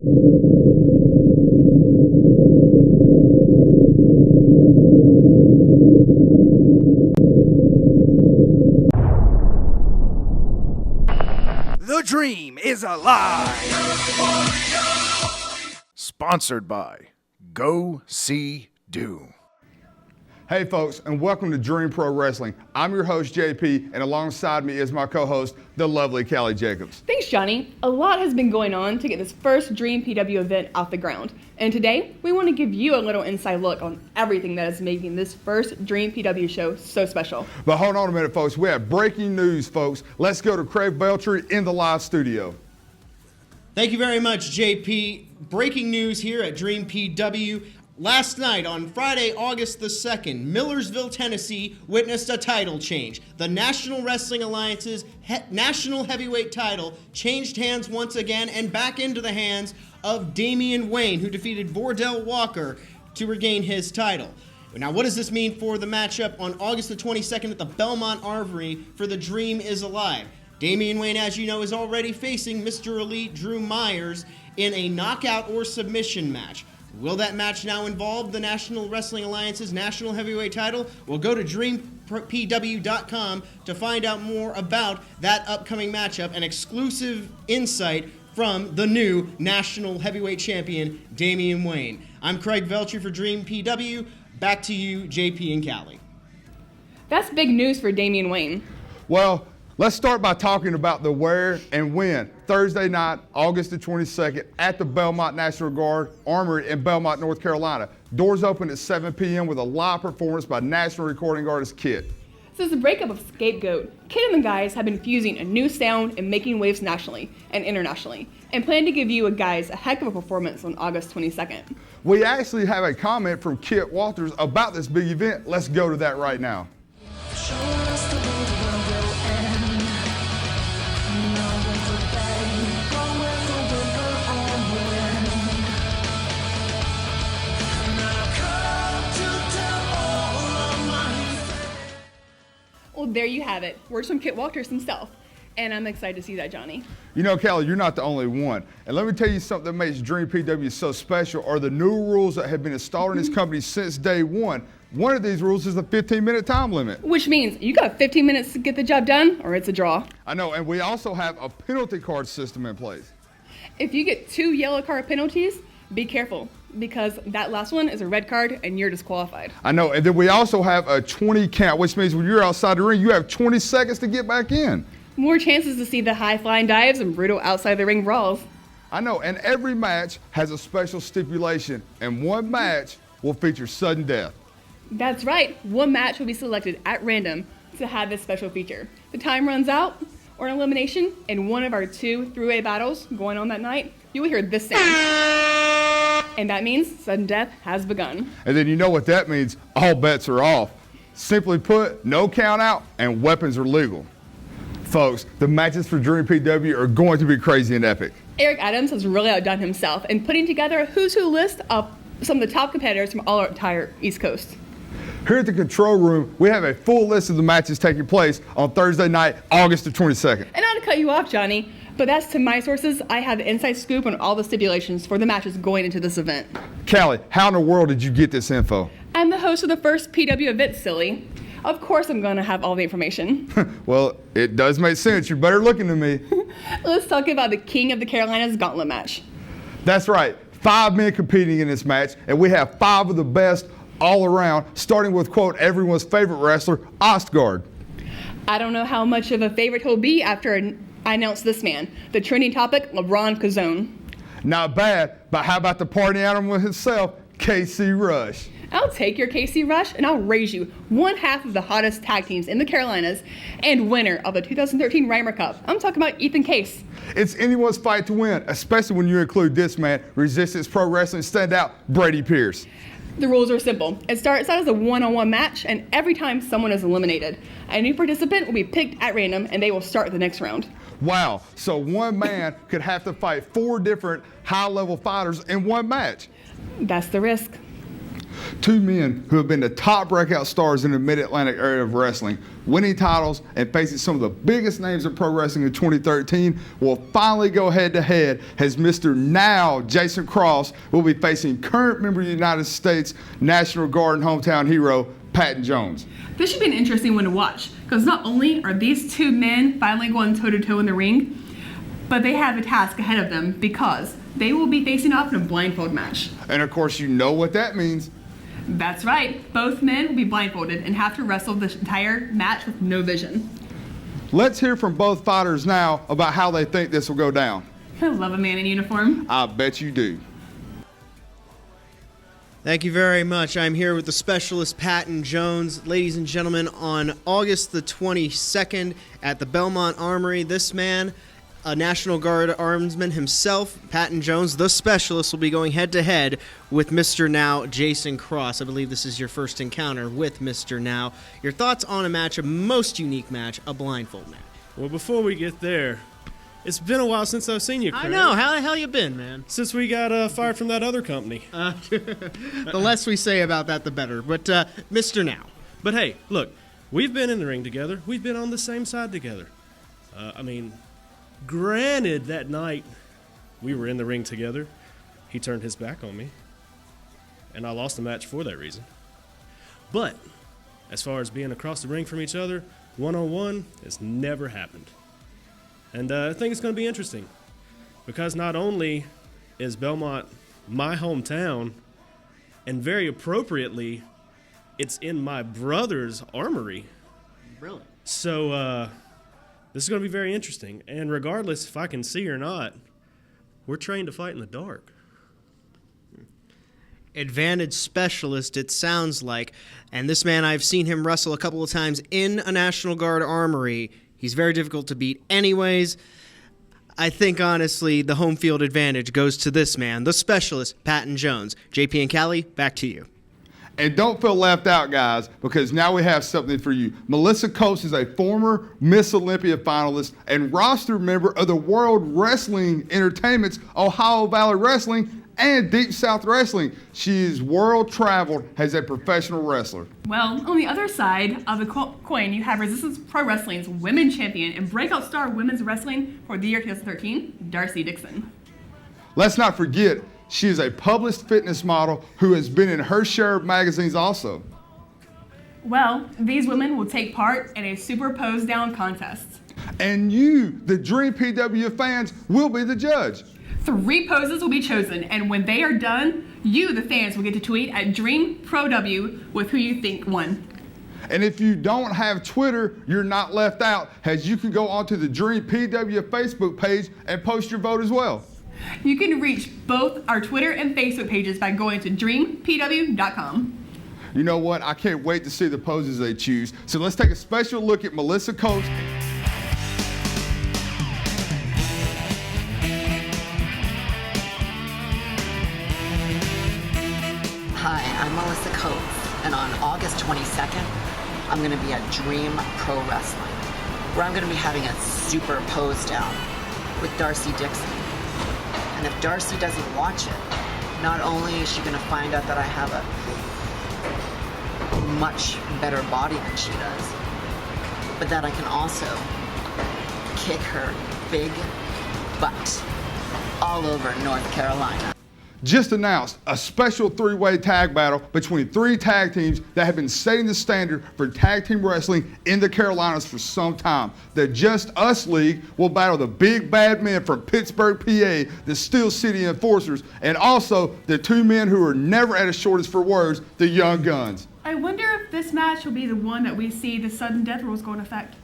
The dream is alive. Sponsored by Go See Do. Hey folks, and welcome to Dream Pro Wrestling. I'm your host, JP, and alongside me is my co-host, the lovely Callie Jacobs. Thanks, Johnny. A lot has been going on to get this first Dream PW event off the ground. And today, we want to give you a little inside look on everything that is making this first Dream PW show so special. But hold on a minute, folks. We have breaking news, folks. Let's go to Craig Beltry in the live studio. Thank you very much, JP. Breaking news here at Dream PW. Last night, on Friday, August the 2nd, Millersville, Tennessee, witnessed a title change. The National Wrestling Alliance's national heavyweight title changed hands once again and back into the hands of Damian Wayne, who defeated Vordell Walker to regain his title. Now, what does this mean for the matchup on August the 22nd at the Belmont Armory for The Dream is Alive? Damian Wayne, as you know, is already facing Mr. Elite Drew Myers in a knockout or submission match. Will that match now involve the National Wrestling Alliance's national heavyweight title? We'll go to DreamPW.com to find out more about that upcoming matchup and exclusive insight from the new national heavyweight champion, Damian Wayne. I'm Craig Veltry for Dream PW. Back to you, JP and Callie. That's big news for Damian Wayne. Well, let's start by talking about the where and when. Thursday night, August the 22nd, at the Belmont National Guard Armory in Belmont, North Carolina. Doors open at 7 p.m. with a live performance by national recording artist Kit. Since the breakup of Scapegoat, Kit and the guys have been fusing a new sound and making waves nationally and internationally, and plan to give you guys a heck of a performance on August 22nd. We actually have a comment from Kit Walters about this big event. Let's go to that right now. Well, there you have it. Words from Kit Walters himself. And I'm excited to see that, Johnny. You know, Callie, you're not the only one. And let me tell you something that makes Dream PW so special are the new rules that have been installed in this company since day one. One of these rules is a 15-minute time limit. Which means you got 15 minutes to get the job done, or it's a draw. I know, and we also have a penalty card system in place. If you get 2 yellow card penalties, be careful, because that last one is a red card and you're disqualified. I know, and then we also have a 20 count, which means when you're outside the ring, you have 20 seconds to get back in. More chances to see the high-flying dives and brutal outside-the-ring brawls. I know, and every match has a special stipulation, and one match will feature sudden death. That's right. One match will be selected at random to have this special feature. The time runs out, or an elimination, in one of our 2 three-way battles going on that night, you will hear this sound. And that means sudden death has begun. And then you know what that means. All bets are off. Simply put, no count out and weapons are legal. Folks, the matches for Dream PW are going to be crazy and epic. Eric Adams has really outdone himself in putting together a who's who list of some of the top competitors from all our entire East Coast. Here at the control room, we have a full list of the matches taking place on Thursday night, August the 22nd. And not to cut you off, Johnny, but that's to my sources. I have the inside scoop on all the stipulations for the matches going into this event. Callie, how in the world did you get this info? I'm the host of the first PW event, silly. Of course I'm going to have all the information. Well, it does make sense. You're better looking than me. Let's talk about the King of the Carolinas gauntlet match. That's right. 5 men competing in this match, and we have 5 of the best all around, starting with, quote, everyone's favorite wrestler, Ostgard. I don't know how much of a favorite he'll be after I announce this man, the trending topic, LeBron Cazone. Not bad, but how about the party animal himself, KC Rush? I'll take your KC Rush and I'll raise you one half of the hottest tag teams in the Carolinas and winner of the 2013 Reimer Cup. I'm talking about Ethan Case. It's anyone's fight to win, especially when you include this man, Resistance Pro Wrestling standout, Brady Pierce. The rules are simple. It starts out as a one-on-one match, and every time someone is eliminated, a new participant will be picked at random, and they will start the next round. Wow, so one man could have to fight 4 different high-level fighters in one match. That's the risk. 2 men who have been the top breakout stars in the Mid-Atlantic area of wrestling winning titles, and facing some of the biggest names in pro wrestling in 2013, will finally go head-to-head as Mr. Now Jason Cross will be facing current member of the United States National Guard and hometown hero, Patton Jones. This should be an interesting one to watch, because not only are these two men finally going toe-to-toe in the ring, but they have a task ahead of them because they will be facing off in a blindfold match. And of course, you know what that means. That's right. Both men will be blindfolded and have to wrestle the entire match with no vision. Let's hear from both fighters now about how they think this will go down. I love a man in uniform. I bet you do. Thank you very much. I'm here with the specialist Patton Jones. Ladies and gentlemen, on August the 22nd at the Belmont Armory, this man, a National Guard armsman himself, Patton Jones, the specialist, will be going head-to-head with Mr. Now, Jason Cross. I believe this is your first encounter with Mr. Now. Your thoughts on a match, a most unique match, a blindfold match? Well, before we get there, it's been a while since I've seen you, Craig. I know. How the hell you been, man? Since we got fired from that other company. The less we say about that, the better. But, Mr. Now. But hey, look, we've been in the ring together. We've been on the same side together. Granted, that night we were in the ring together, he turned his back on me, and I lost the match for that reason. But as far as being across the ring from each other, one-on-one, it's never happened. And I think it's going to be interesting, because not only is Belmont my hometown, and very appropriately, it's in my brother's armory. Really? So, this is going to be very interesting. And regardless if I can see or not, we're trained to fight in the dark. Advantage specialist, it sounds like. And this man, I've seen him wrestle a couple of times in a National Guard armory. He's very difficult to beat anyways. I think, honestly, the home field advantage goes to this man, the specialist, Patton Jones. JP and Callie, back to you. And don't feel left out, guys, because now we have something for you. Melissa Coates is a former Miss Olympia finalist and roster member of the World Wrestling Entertainment's Ohio Valley Wrestling and Deep South Wrestling. She is world traveled as a professional wrestler. Well, on the other side of the coin, you have Resistance Pro Wrestling's women's champion and breakout star of women's wrestling for the year 2013, Darcy Dixon. Let's not forget, she is a published fitness model who has been in her share of magazines also. Well, these women will take part in a superposed down contest. And you, the Dream PW fans, will be the judge. 3 poses will be chosen, and when they are done, you, the fans, will get to tweet at DreamProW with who you think won. And if you don't have Twitter, you're not left out, as you can go onto the Dream PW Facebook page and post your vote as well. You can reach both our Twitter and Facebook pages by going to DreamPW.com. You know what? I can't wait to see the poses they choose. So let's take a special look at Melissa Coates. Hi, I'm Melissa Coates, and on August 22nd, I'm going to be at Dream Pro Wrestling, where I'm going to be having a super pose down with Darcy Dixon. And if Darcy doesn't watch it, not only is she going to find out that I have a much better body than she does, but that I can also kick her big butt all over North Carolina. Just announced a special 3-way tag battle between 3 tag teams that have been setting the standard for tag team wrestling in the Carolinas for some time. The Just Us League will battle the Big Bad Men from Pittsburgh, PA, the Steel City Enforcers, and also the 2 men who are never at a shortage for words, the Young Guns. I wonder if this match will be the one that we see the sudden death rules go into effect.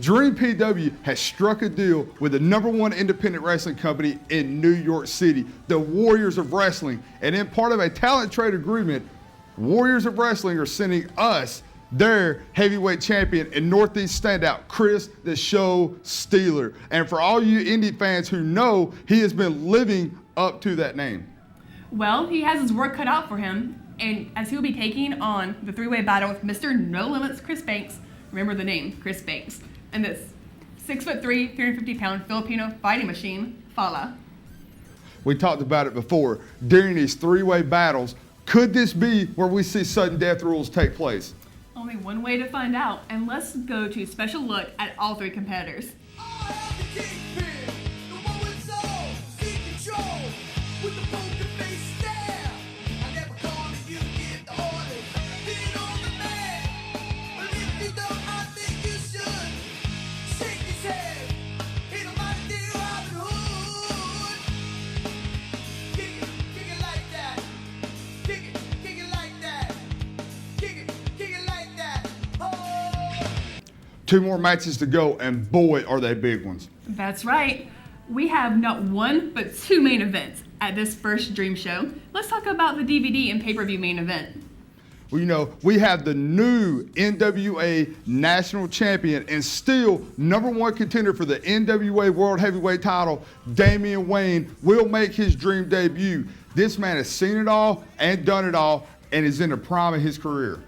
Dream PW has struck a deal with the #1 independent wrestling company in New York City, the Warriors of Wrestling. And in part of a talent trade agreement, Warriors of Wrestling are sending us their heavyweight champion and Northeast standout, Chris the Show Steeler. And for all you indie fans who know, he has been living up to that name. Well, he has his work cut out for him, and as he'll be taking on the 3-way battle with Mr. No Limits Chris Banks, remember the name, Chris Banks, and this 6'3", 350-pound Filipino fighting machine, Fala. We talked about it before. During these 3-way battles, could this be where we see sudden death rules take place? Only one way to find out, and let's go to a special look at all three competitors. Two more matches to go, and boy, are they big ones. That's right. We have not one, but two main events at this first Dream Show. Let's talk about the DVD and pay-per-view main event. Well, you know, we have the new NWA National Champion and still #1 contender for the NWA World Heavyweight title, Damian Wayne, will make his Dream debut. This man has seen it all and done it all and is in the prime of his career.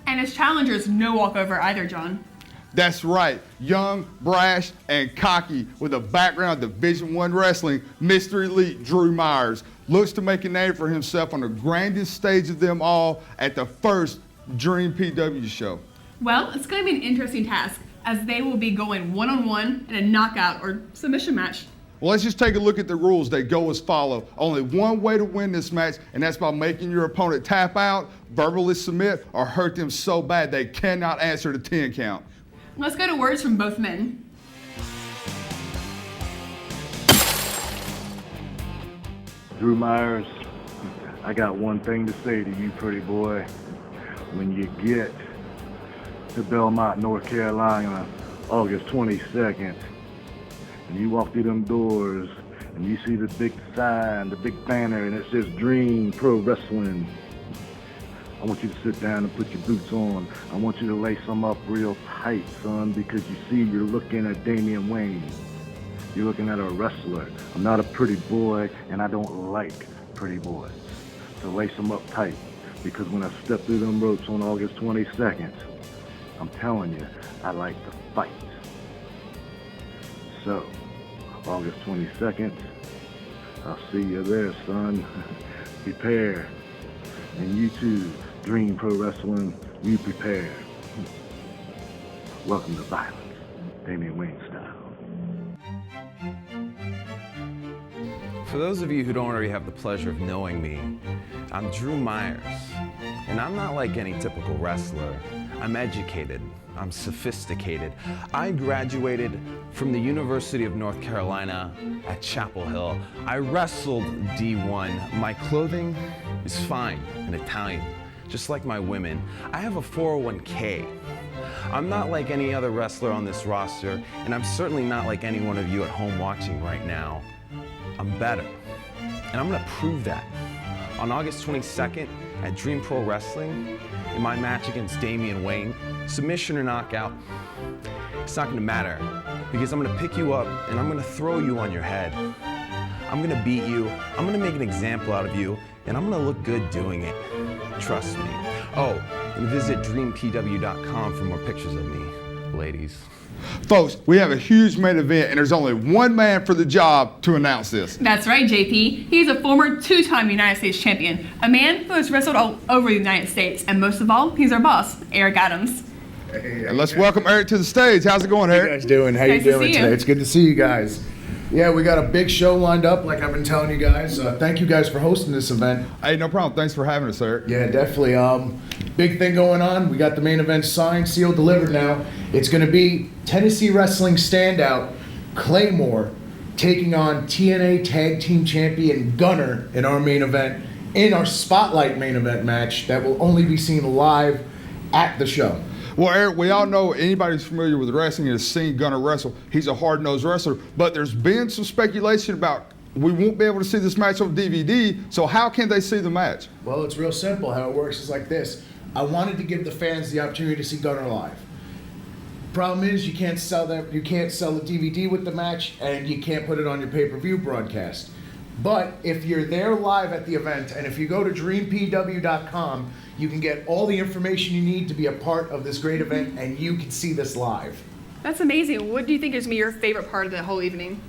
And his challenger is no walkover either, John. That's right, young, brash, and cocky with a background in Division I wrestling, Mr. Elite Drew Myers looks to make a name for himself on the grandest stage of them all at the first Dream PW show. Well, it's going to be an interesting task as they will be going one-on-one in a knockout or submission match. Well, let's just take a look at the rules. They go as follow. Only one way to win this match, and that's by making your opponent tap out, verbally submit, or hurt them so bad they cannot answer the 10 count. Let's go to words from both men. Drew Myers, I got one thing to say to you, pretty boy. When you get to Belmont, North Carolina, August 22nd, and you walk through them doors and you see the big sign, the big banner, and it says Dream Pro Wrestling, I want you to sit down and put your boots on. I want you to lace them up real tight, son, because you see you're looking at Damian Wayne. You're looking at a wrestler. I'm not a pretty boy, and I don't like pretty boys. So lace them up tight, because when I step through them ropes on August 22nd, I'm telling you, I like to fight. So, August 22nd, I'll see you there, son. Prepare. And you too, Dream Pro Wrestling, you prepare. Welcome to violence, Damian Wayne style. For those of you who don't already have the pleasure of knowing me, I'm Drew Myers, and I'm not like any typical wrestler. I'm educated, I'm sophisticated. I graduated from the University of North Carolina at Chapel Hill. I wrestled D1. My clothing is fine and Italian, just like my women. I have a 401k. I'm not like any other wrestler on this roster, and I'm certainly not like any one of you at home watching right now. I'm better, and I'm gonna prove that. On August 22nd at Dream Pro Wrestling, in my match against Damian Wayne, submission or knockout, it's not gonna matter, because I'm gonna pick you up and I'm gonna throw you on your head. I'm gonna beat you, I'm gonna make an example out of you, and I'm gonna look good doing it. Trust me. Oh, and visit dreampw.com for more pictures of me, ladies. Folks, we have a huge main event, and there's only one man for the job to announce this. That's right, JP. He's a former two-time United States champion, a man who has wrestled all over the United States, and most of all, he's our boss, Eric Adams. Hey, and let's welcome Eric to the stage. How's it going, Eric? How you guys doing? How Nice you to doing see today? you. It's good to see you guys. Yeah, we got a big show lined up, like I've been telling you guys. Thank you guys for hosting this event. Hey, no problem. Thanks for having us, Eric. Yeah, definitely. Big thing going on. We got the main event signed, sealed, delivered now. It's going to be Tennessee Wrestling standout Claymore taking on TNA Tag Team Champion Gunner in our main event, in our Spotlight main event match that will only be seen live at the show. Well, Eric, we all know anybody who's familiar with wrestling has seen Gunner wrestle. He's a hard-nosed wrestler, but there's been some speculation about we won't be able to see this match on DVD, so how can they see the match? Well, it's real simple. How it works is like this. I wanted to give the fans the opportunity to see Gunner live. Problem is, you can't sell the DVD with the match, and you can't put it on your pay-per-view broadcast. But if you're there live at the event, and if you go to dreampw.com, you can get all the information you need to be a part of this great event, and you can see this live. That's amazing. What do you think is your favorite part of the whole evening?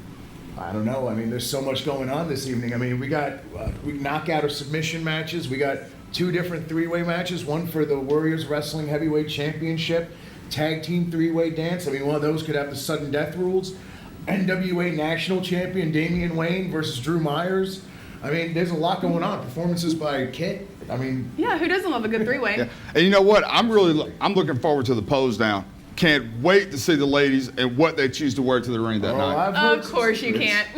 I don't know. I mean, there's so much going on this evening. I mean, we got knockout or submission matches. We got 2 different 3-way matches, one for the Warriors Wrestling Heavyweight Championship, tag team 3-way dance. I mean, one of those could have the sudden death rules. NWA National Champion Damian Wayne versus Drew Myers. I mean, there's a lot going on. Performances by Kit. I mean, Yeah, who doesn't love a good 3-way? Yeah. And you know what? I'm looking forward to the pose down. Can't wait to see the ladies and what they choose to wear to the ring that night. Of course you can't.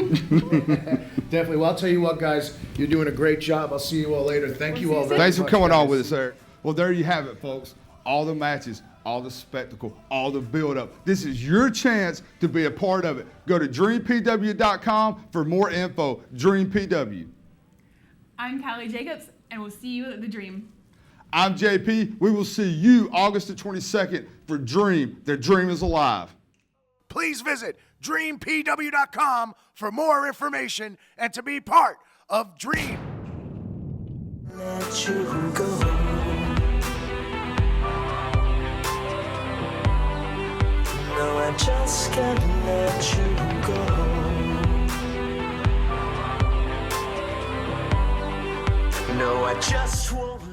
Definitely. Well, I'll tell you what, guys, you're doing a great job. I'll see you all later. Thank you all very much. Thanks for coming on with us, Eric. Well, there you have it, folks. All the matches, all the spectacle, all the build-up. This is your chance to be a part of it. Go to DreamPW.com for more info. DreamPW. I'm Callie Jacobs, and we'll see you at the Dream. I'm JP. We will see you August the 22nd for Dream. The dream is alive. Please visit DreamPW.com for more information and to be part of Dream. Let you go. No, I just can't let you go. No, I just won't.